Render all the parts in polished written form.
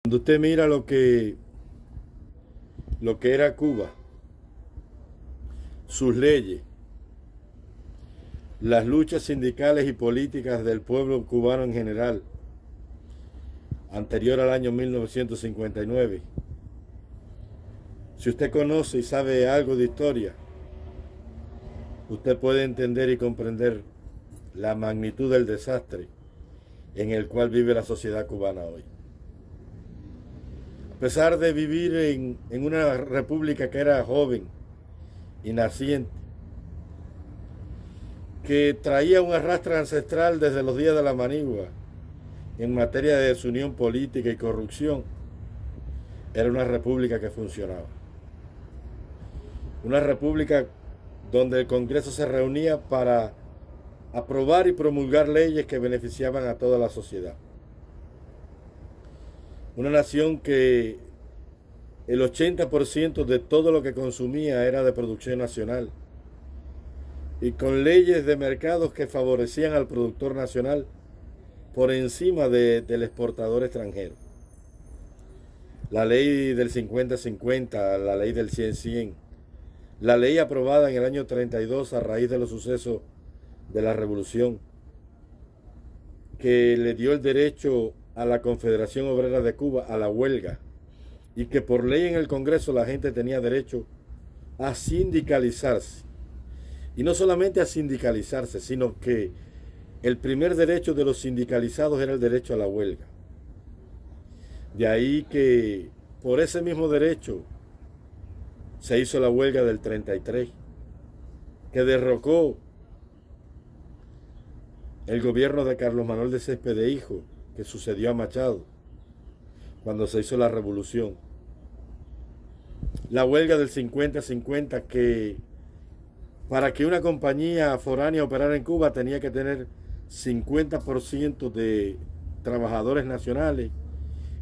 Cuando usted mira lo que era Cuba, sus leyes, las luchas sindicales y políticas del pueblo cubano en general, anterior al año 1959, si usted conoce y sabe algo de historia, usted puede entender y comprender la magnitud del desastre en el cual vive la sociedad cubana hoy. A pesar de vivir en una república que era joven y naciente, que traía un arrastre ancestral desde los días de la manigua en materia de desunión política y corrupción, era una república que funcionaba. Una república donde el Congreso se reunía para aprobar y promulgar leyes que beneficiaban a toda la sociedad. Una nación que el 80% de todo lo que consumía era de producción nacional y con leyes de mercados que favorecían al productor nacional por encima del exportador extranjero. La ley del 50-50, la ley del 100-100, la ley aprobada en el año 32 a raíz de los sucesos de la Revolución, que le dio el derecho a la Confederación Obrera de Cuba a la huelga y que por ley en el Congreso la gente tenía derecho a sindicalizarse. Y no solamente a sindicalizarse, sino que el primer derecho de los sindicalizados era el derecho a la huelga. De ahí que por ese mismo derecho se hizo la huelga del 33, que derrocó el gobierno de Carlos Manuel de Céspedes Hijo, que sucedió a Machado, cuando se hizo la revolución. La huelga del 50-50, que para que una compañía foránea operara en Cuba tenía que tener 50% de trabajadores nacionales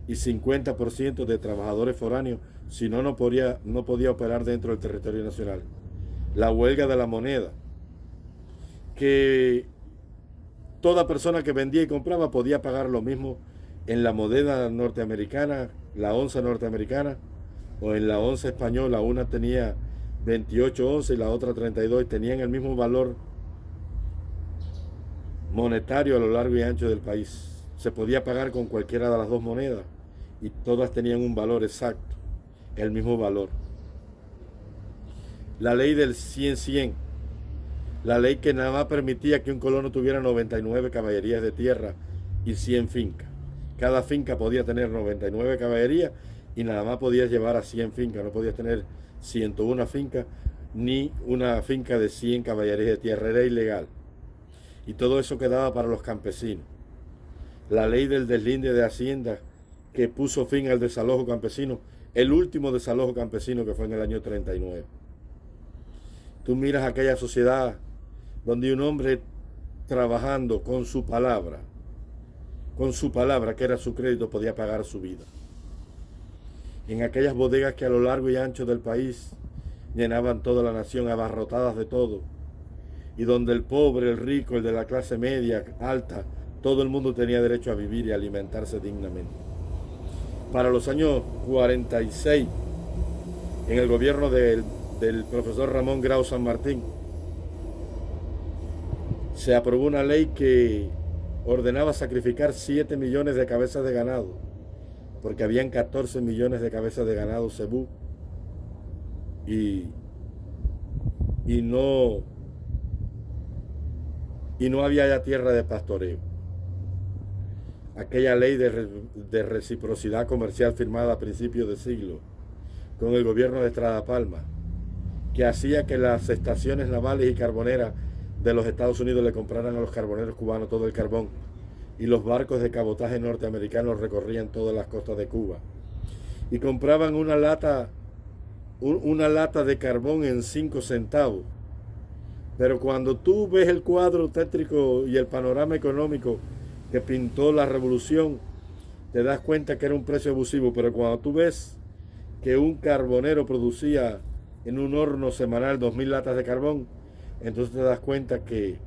y 50% de trabajadores foráneos, si no, no podía operar dentro del territorio nacional. La huelga de la moneda, que toda persona que vendía y compraba podía pagar lo mismo en la moneda norteamericana, la onza norteamericana, o en la onza española. Una tenía 28 onzas y la otra 32, y tenían el mismo valor monetario a lo largo y ancho del país. Se podía pagar con cualquiera de las dos monedas y todas tenían un valor exacto, el mismo valor. La ley del 100-100, la ley que nada más permitía que un colono tuviera 99 caballerías de tierra y 100 fincas. Cada finca podía tener 99 caballerías y nada más podías llevar a 100 fincas. No podías tener 101 fincas ni una finca de 100 caballerías de tierra. Era ilegal. Y todo eso quedaba para los campesinos. La ley del deslinde de Hacienda, que puso fin al desalojo campesino, el último desalojo campesino, que fue en el año 39. Tú miras aquella sociedad donde un hombre trabajando con su palabra, que era su crédito, podía pagar su vida. En aquellas bodegas que a lo largo y ancho del país llenaban toda la nación, abarrotadas de todo, y donde el pobre, el rico, el de la clase media, alta, todo el mundo tenía derecho a vivir y alimentarse dignamente. Para los años 46, en el gobierno del profesor Ramón Grau San Martín, se aprobó una ley que ordenaba sacrificar 7 millones de cabezas de ganado, porque habían 14 millones de cabezas de ganado cebú y no había ya tierra de pastoreo. Aquella ley de reciprocidad comercial firmada a principios de siglo con el gobierno de Estrada Palma, que hacía que las estaciones navales y carboneras de los Estados Unidos le compraran a los carboneros cubanos todo el carbón, y los barcos de cabotaje norteamericanos recorrían todas las costas de Cuba y compraban una lata de carbón en 5 centavos. Pero cuando tú ves el cuadro tétrico y el panorama económico que pintó la revolución, te das cuenta que era un precio abusivo. Pero cuando tú ves que un carbonero producía en un horno semanal 2000 latas de carbón, entonces te das cuenta que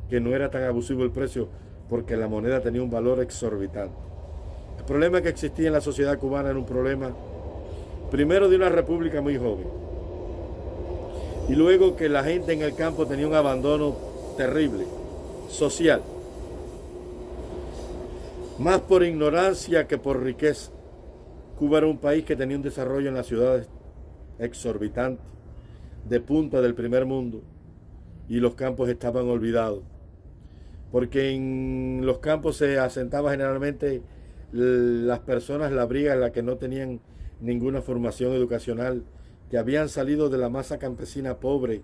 no era tan abusivo el precio, porque la moneda tenía un valor exorbitante. problema que existía en la sociedad cubana era un problema, primero, de una república muy joven, y luego que la gente en el campo tenía un abandono terrible, social, más por ignorancia que por riqueza. Cuba era un país que tenía un desarrollo en las ciudades exorbitante, de punta del primer mundo, y los campos estaban olvidados, porque en los campos se asentaba generalmente las personas labrigas, las que no tenían ninguna formación educacional, que habían salido de la masa campesina pobre,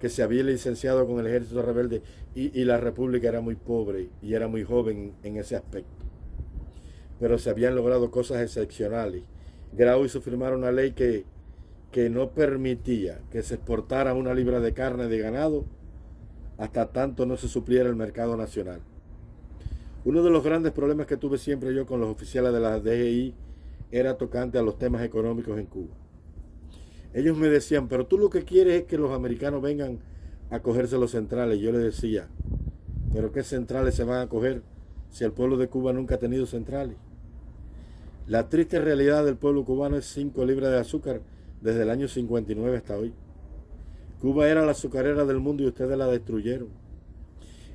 que se había licenciado con el ejército rebelde, y la república era muy pobre y era muy joven en ese aspecto. Pero se habían logrado cosas excepcionales. Grau hizo firmar una ley que no permitía que se exportara una libra de carne de ganado hasta tanto no se supliera el mercado nacional. Uno de los grandes problemas que tuve siempre yo con los oficiales de la DGI era tocante a los temas económicos en Cuba. Ellos me decían, pero tú lo que quieres es que los americanos vengan a cogerse los centrales. Yo les decía, pero ¿qué centrales se van a coger si el pueblo de Cuba nunca ha tenido centrales? La triste realidad del pueblo cubano es 5 libras de azúcar desde el año 59 hasta hoy. Cuba era la azucarera del mundo y ustedes la destruyeron.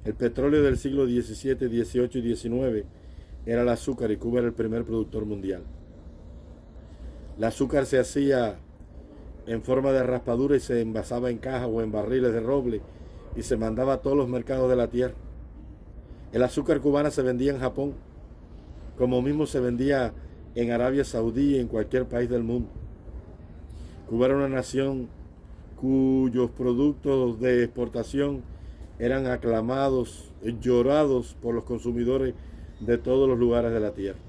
El petróleo del siglo XVII, XVIII y XIX era el azúcar y Cuba era el primer productor mundial. El azúcar se hacía en forma de raspadura y se envasaba en cajas o en barriles de roble y se mandaba a todos los mercados de la tierra. El azúcar cubana se vendía en Japón, como mismo se vendía en Arabia Saudí y en cualquier país del mundo. Cuba era una nación cuyos productos de exportación eran aclamados, llorados por los consumidores de todos los lugares de la tierra.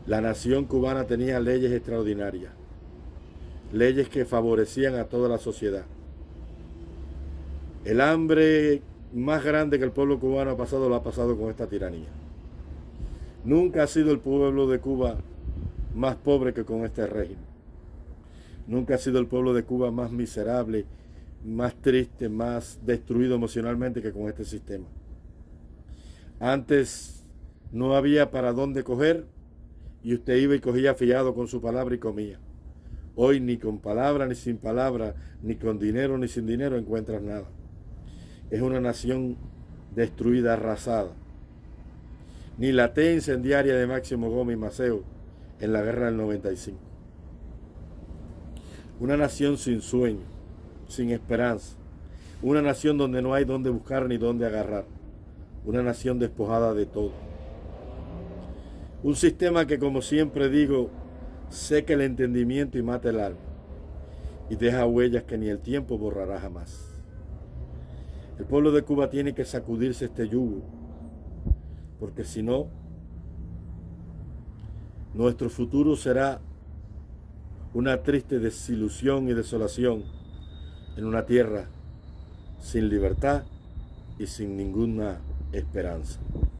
La nación cubana tenía leyes extraordinarias, leyes que favorecían a toda la sociedad. El hambre más grande que el pueblo cubano ha pasado, lo ha pasado con esta tiranía. Nunca ha sido el pueblo de Cuba más pobre que con este régimen. Nunca ha sido el pueblo de Cuba más miserable, más triste, más destruido emocionalmente que con este sistema. Antes no había para dónde coger y usted iba y cogía fiado con su palabra y comía. Hoy ni con palabra ni sin palabra, ni con dinero ni sin dinero encuentras nada. Es una nación destruida, arrasada. Ni la T incendiaria de Máximo Gómez y Maceo en la guerra del 95. Una nación sin sueño, sin esperanza. Una nación donde no hay dónde buscar ni dónde agarrar. Una nación despojada de todo. Un sistema que, como siempre digo, seca el entendimiento y mata el alma. Y deja huellas que ni el tiempo borrará jamás. El pueblo de Cuba tiene que sacudirse este yugo, porque si no, nuestro futuro será una triste desilusión y desolación en una tierra sin libertad y sin ninguna esperanza.